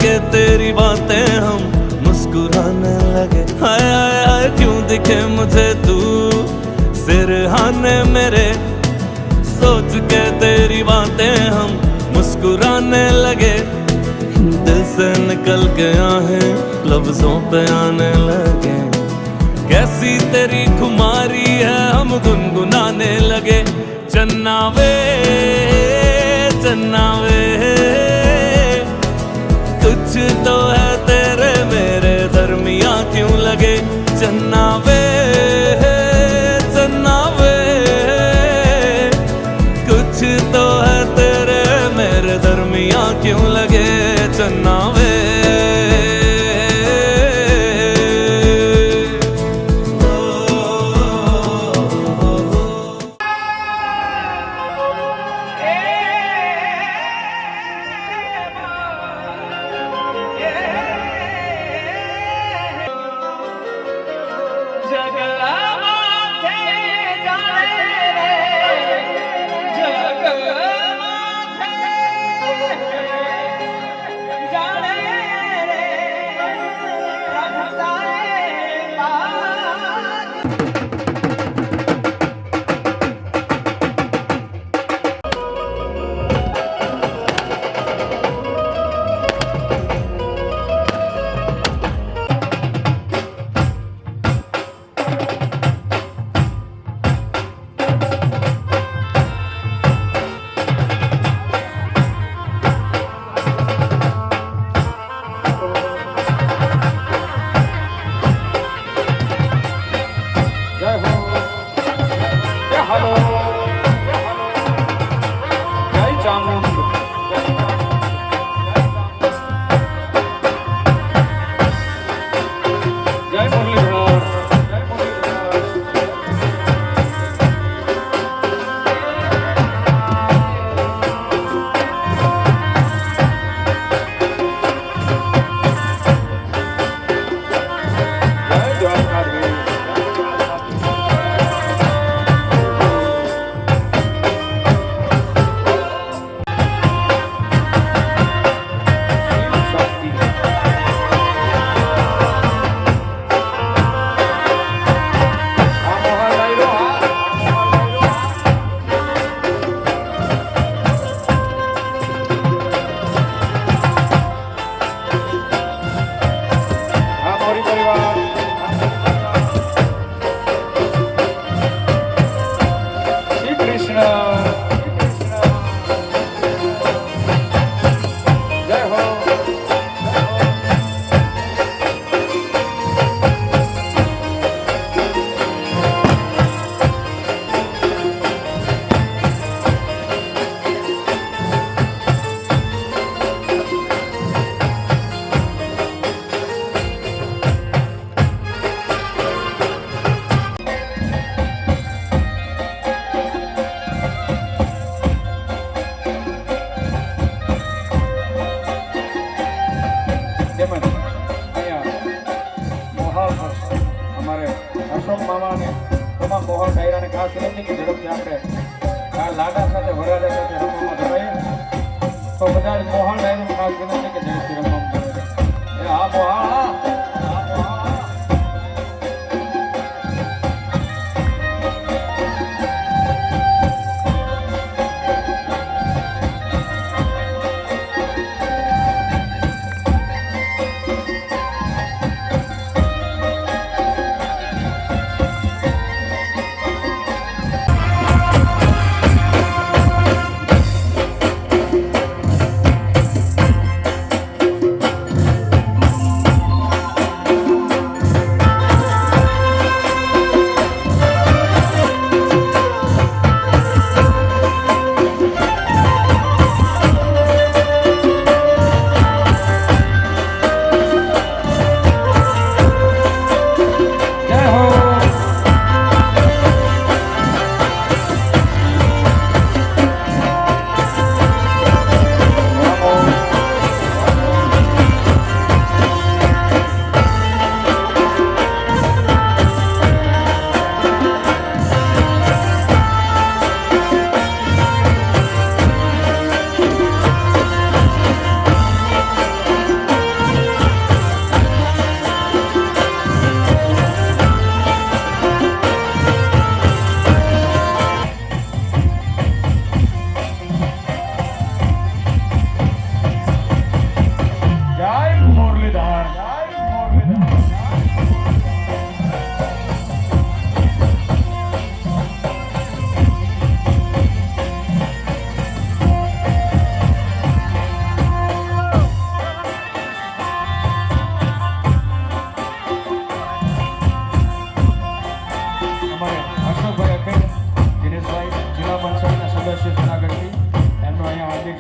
के तेरी बातें हम मुस्कुराने लगे। हाय हाय हाय क्यों दिखे मुझे तू सिरहाने मेरे, सोच के तेरी बातें हम मुस्कुराने लगे। दिल से निकल के आहें लफ्जों पे आने लगे। कैसी तेरी खुमारी है हम गुनगुनाने लगे। चन्ना वे कुछ तो है तेरे मेरे दरमिया क्यों लगे। चन्ना वे कुछ तो है तेरे मेरे दरमिया क्यों लगे। चन्ना वे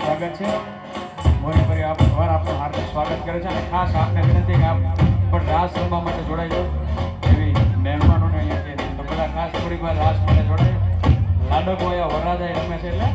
સ્વાગત છે. મોરીપરી આપ ઘર આપનું હાર્દિક સ્વાગત કરે છે અને ખાસ આપને વિનંતી કે આપ પણ રાસ રમવા માટે જોડાઈ જાઓ એવી મહેમાનોને અહીંયા કહે છે. તો બધા ખાસ થોડીક વાર રાસ માટે જોડાય. લાડકો અહીંયા વરરાજા રમે છે એટલે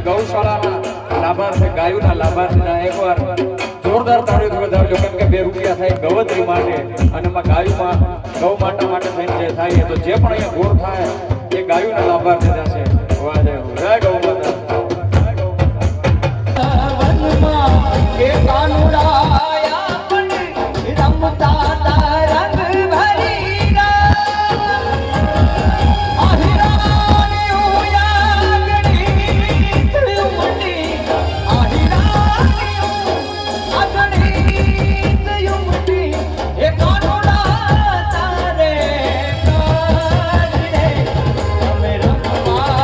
ગૌશાળાના લાભાર્થી ગાયોના લાભાર્થીના એકવાર જોરદાર તાળીઓ વધારજો કેમ કે 2 રૂપિયા થાય ગવત્રી માટે અને એમાં ગાયોમાં ગૌ માતા માટે થઈને જે થાય તો જે પણ અહીંયા ગોળ થાય એ ગાયોના લાભાર્થી થશે. વાહ જય ગૌ માતા. વનમાં એ કાનુડાયા પણ રમતા રંગ ભરી રમવા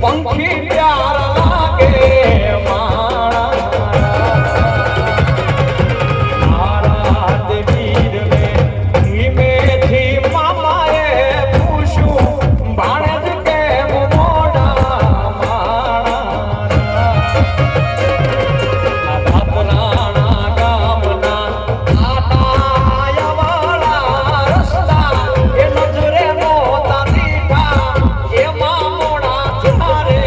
પંખી પ્યાર લાગે મારા વીર મે ધીમેથી મામાએ પૂછ્યું ભાણેજ કેમ મોડા મારા રાતરાણા ગામના આટાયાવાળા રસ્તા એ નજરે નહોતા દીઠા એમાં મોડા ચારે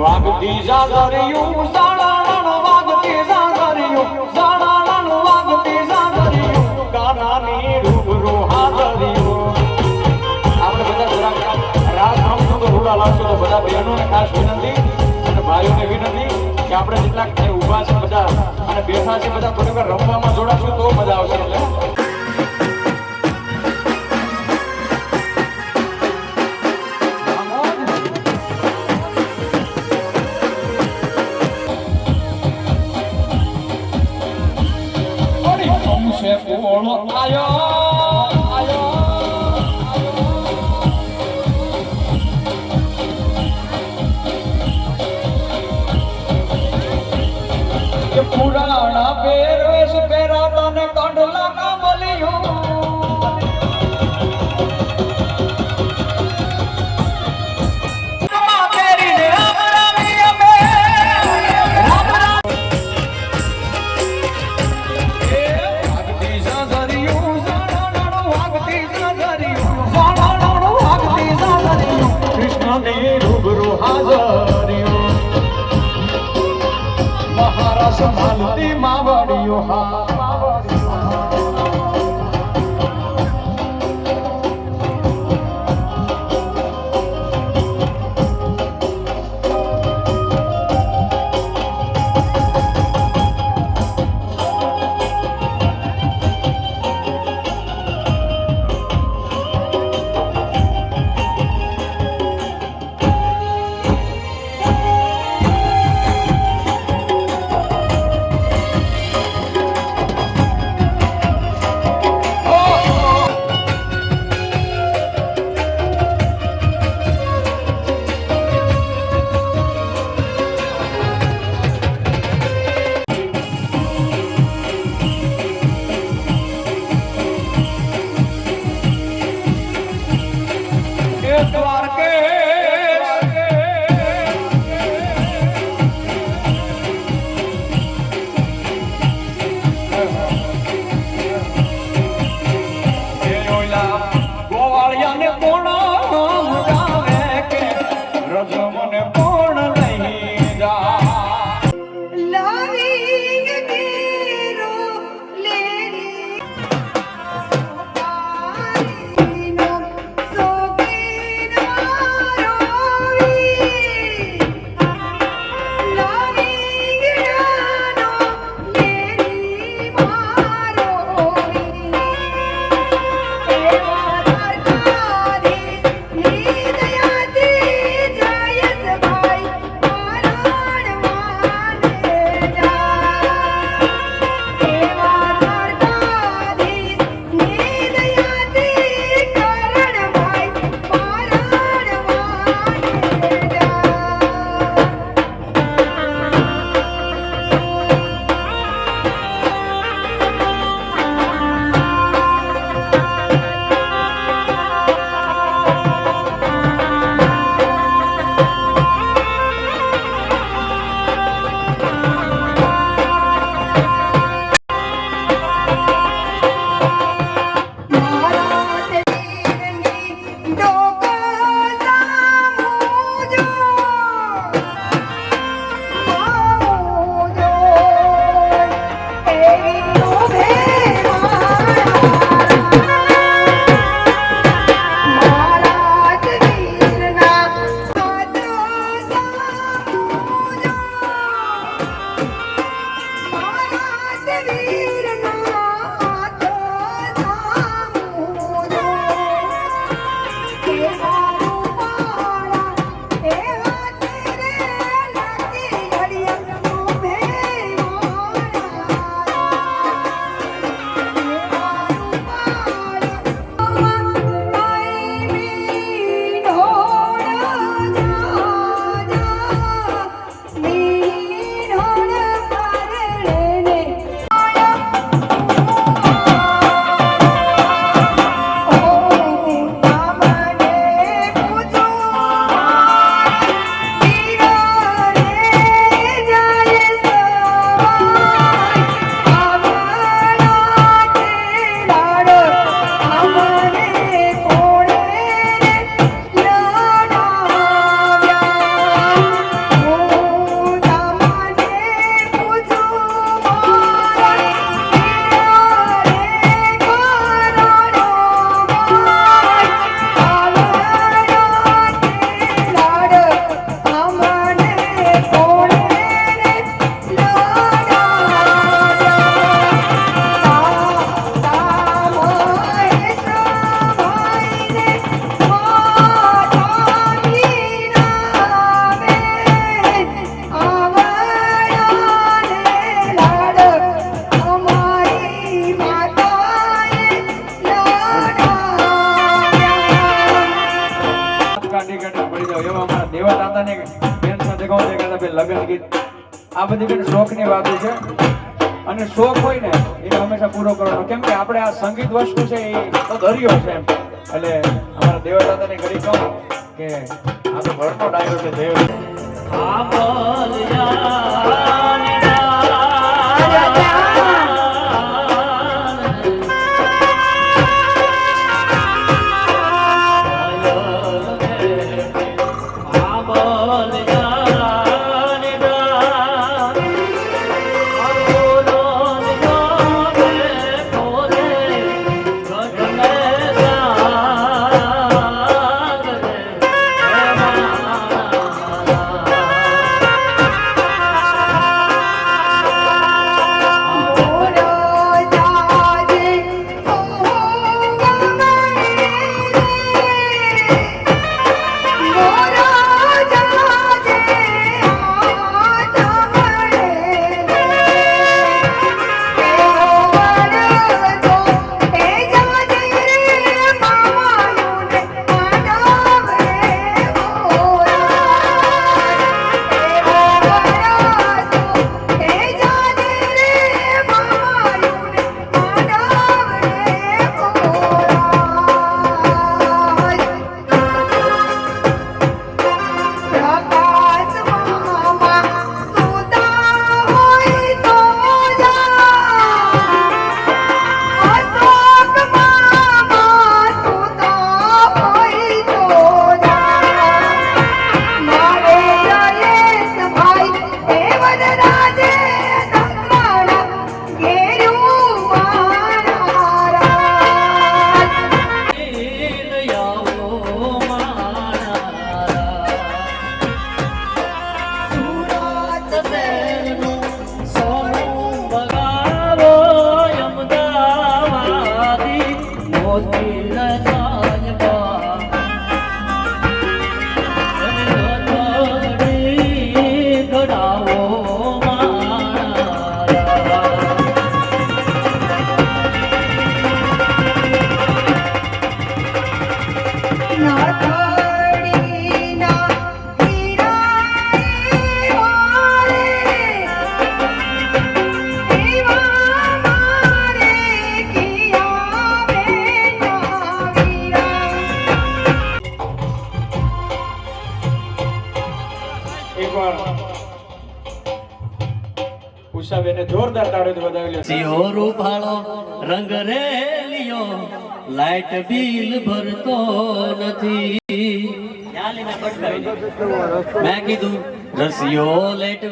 વાગતી જાગરિયું સાણાનું વાગતી જાગરિયું સાણાનું વાગતી જાગરિયું ગાનાની રૂબરૂ હાજરિયું આપણે બધા રાસ રમશું તો રૂડા લાવશું તો બધા બહેનોને ખાસ વિનંતી અને ભાઈઓને વિનંતી કે આપણે જેટલા ઊભા છે બધા અને બેઠા છે બધા થોડીક વાર રમવામાં જોડાશું તો મજા આવશે એટલે se polo ayo ayo ye purana perves perata ne kandla kamaliyo રૂબરૂ હાજરિયો મહારાષ્ટ્ર માલતી માવડિયો હા એવા અમારા દેવા દાદાને બેન સાથે કહું છે કે ભાઈ લગ્ન ગીત આ બધી બેન શોખની વાતો છે અને શોખ હોય ને એને હંમેશા પૂરો કરવાનો કેમ કે આપણે આ સંગીત વસ્તુ છે એ તો દરિયો છે એમ એટલે અમારા દેવા દાદાને ઘડી કહું કે આ તો ઘરનો ડાયો છે દેવ ઉષાબેને જોરદાર તાળીઓથી વધાવી લ્યો સિયો રૂપાળો રંગ રેલિયો લાઈટ બિલ ભરતો નથી મેં કીધું રસિયો લાઈટ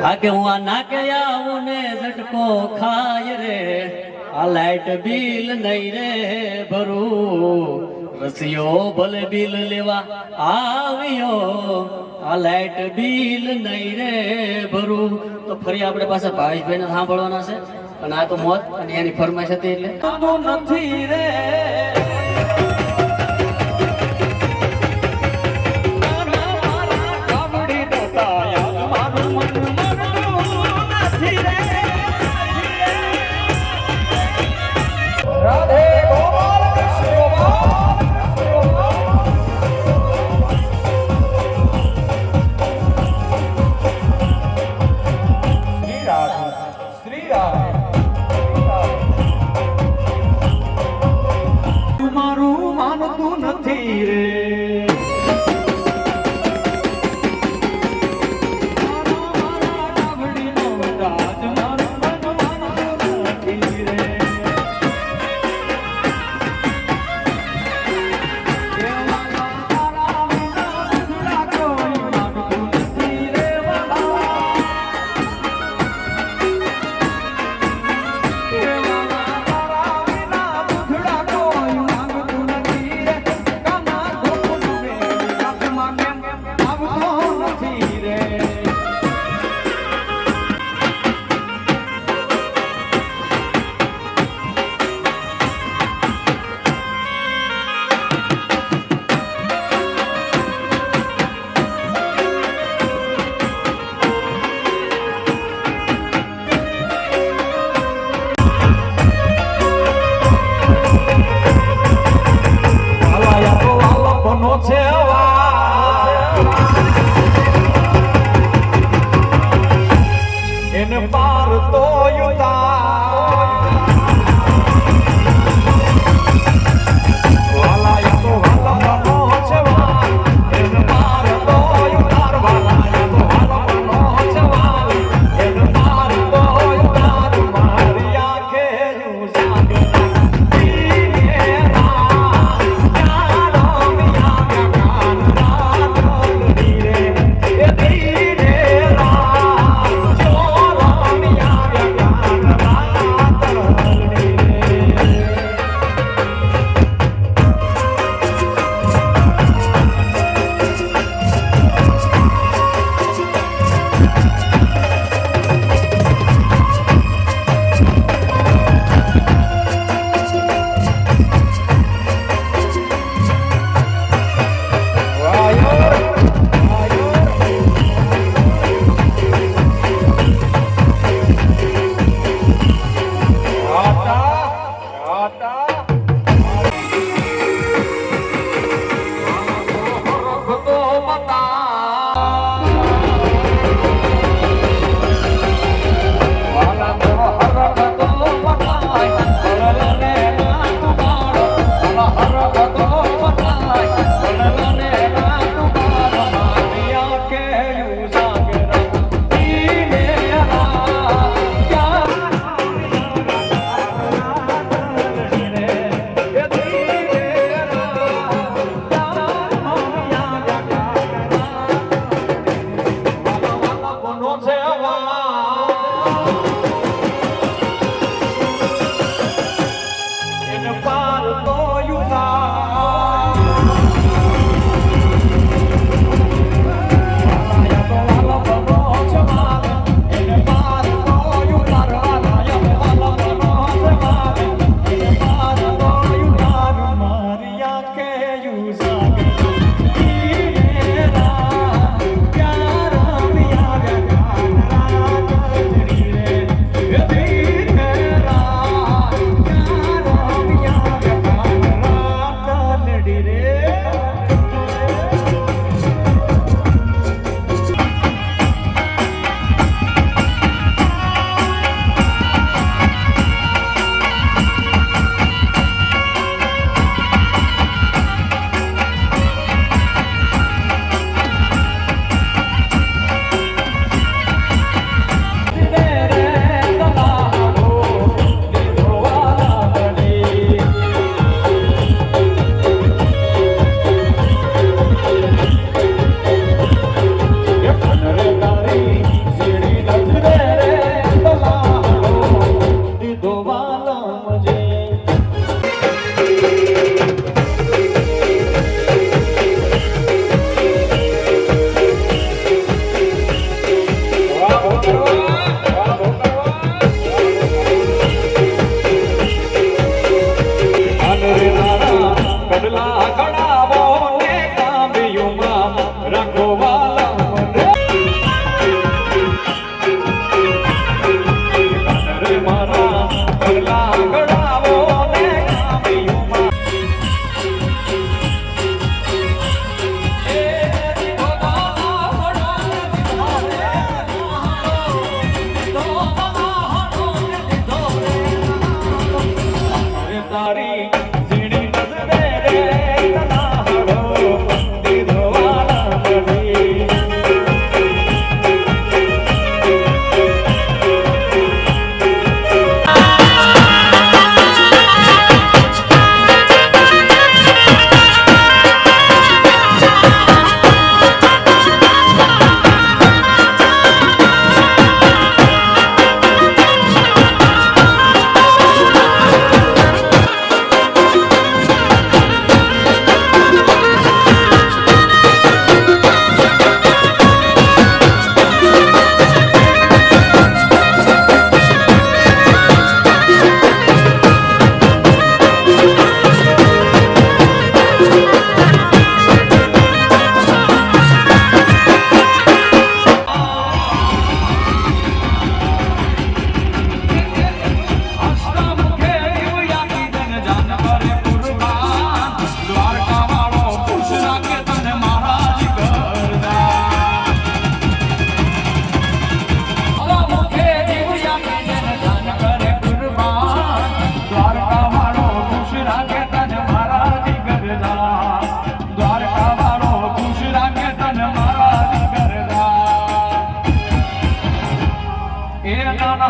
આ કે હું આ નાકે આવું ને ઝટકો ખાય રે આ લાઈટ બિલ નહીં રે ભરું રસિયો ભલે બિલ લેવા આવ્યો આ લાઈટ બિલ નહીં રે ભરું તો ફરી આપણે પાસે ભાવેશભાઈ ને સાંભળવાના છે અને આ તો મોત અને એની ફરમાઈશ હતી એટલે નથી રે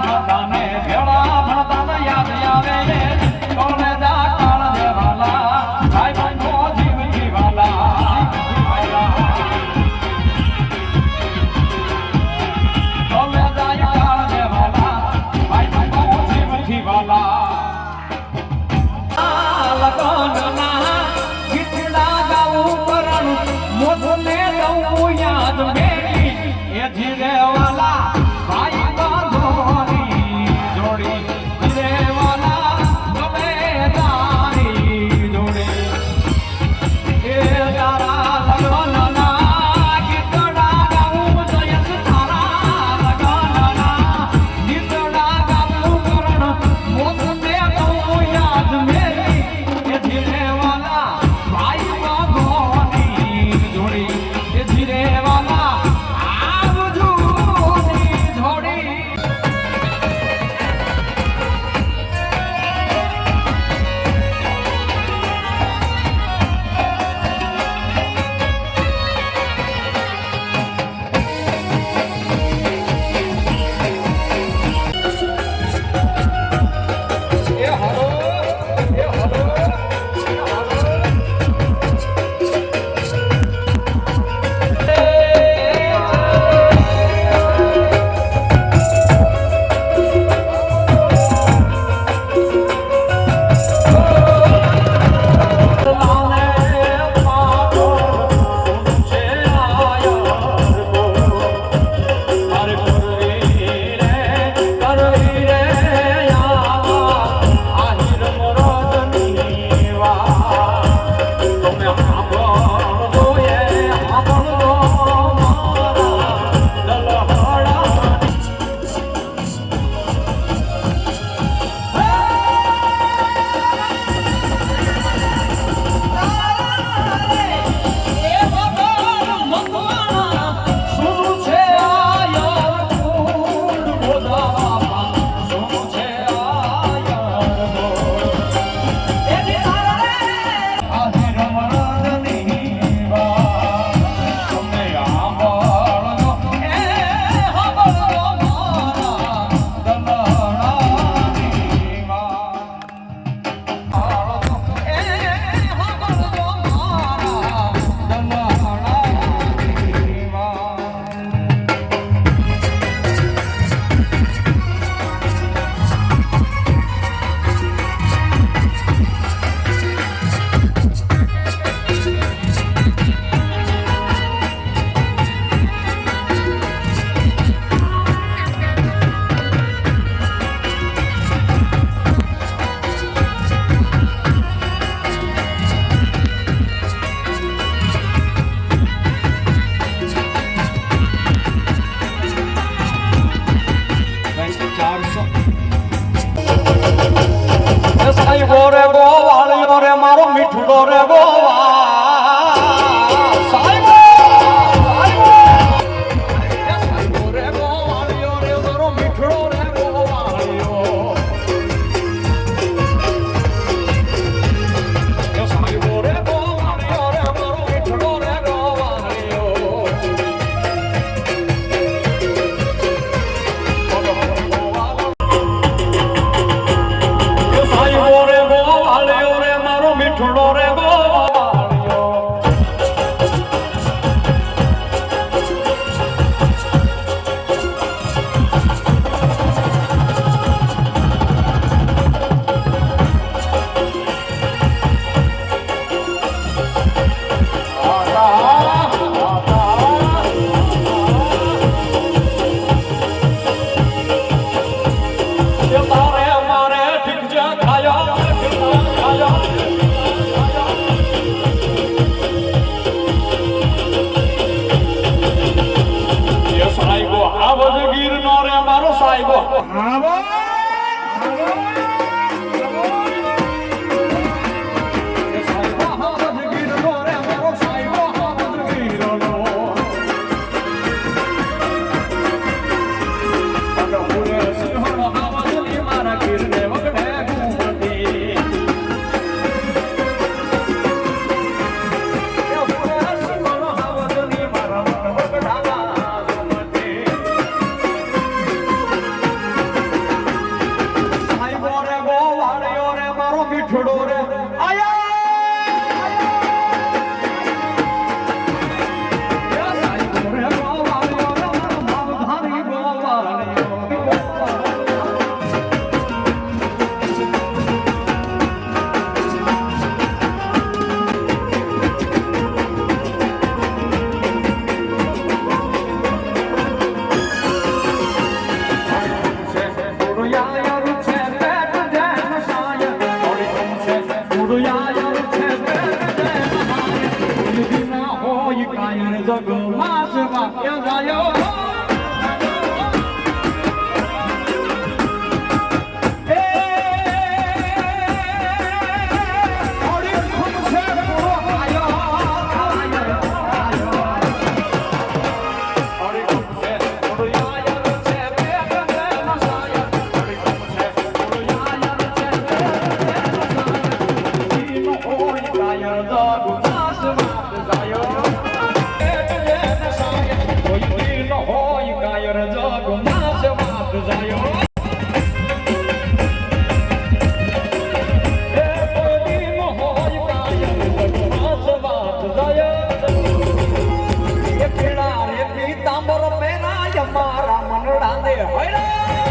હતા ને ભેળા ભણતા ને યાદ આવે કોને જા કાળ દેવાલા ભાઈ બંધો જીવ જીવાલા કોને જા કાળ દેવાલા ભાઈ બંધો જીવ જીવાલા લગનના ગીતડા ગાવું કરણ મોઢને લઉં યાદ મેરી એ ધીરે વાલા ભાઈ બાંધોની જોડી ધીરે વાલા ગમે તારી જોડી એ તારા લગનના ગીતડા ગાવું જયસ તારા લગનના ગીતડા ગાવું કરણ મોઢને લઉં યાદ મેરી એ ધીરે વાલા ભાઈ બાંધોની જોડી એ ધીરે વાલા આવજો જગ માસમાં ક્યાં જાયો મારા મનડા દે હૈરા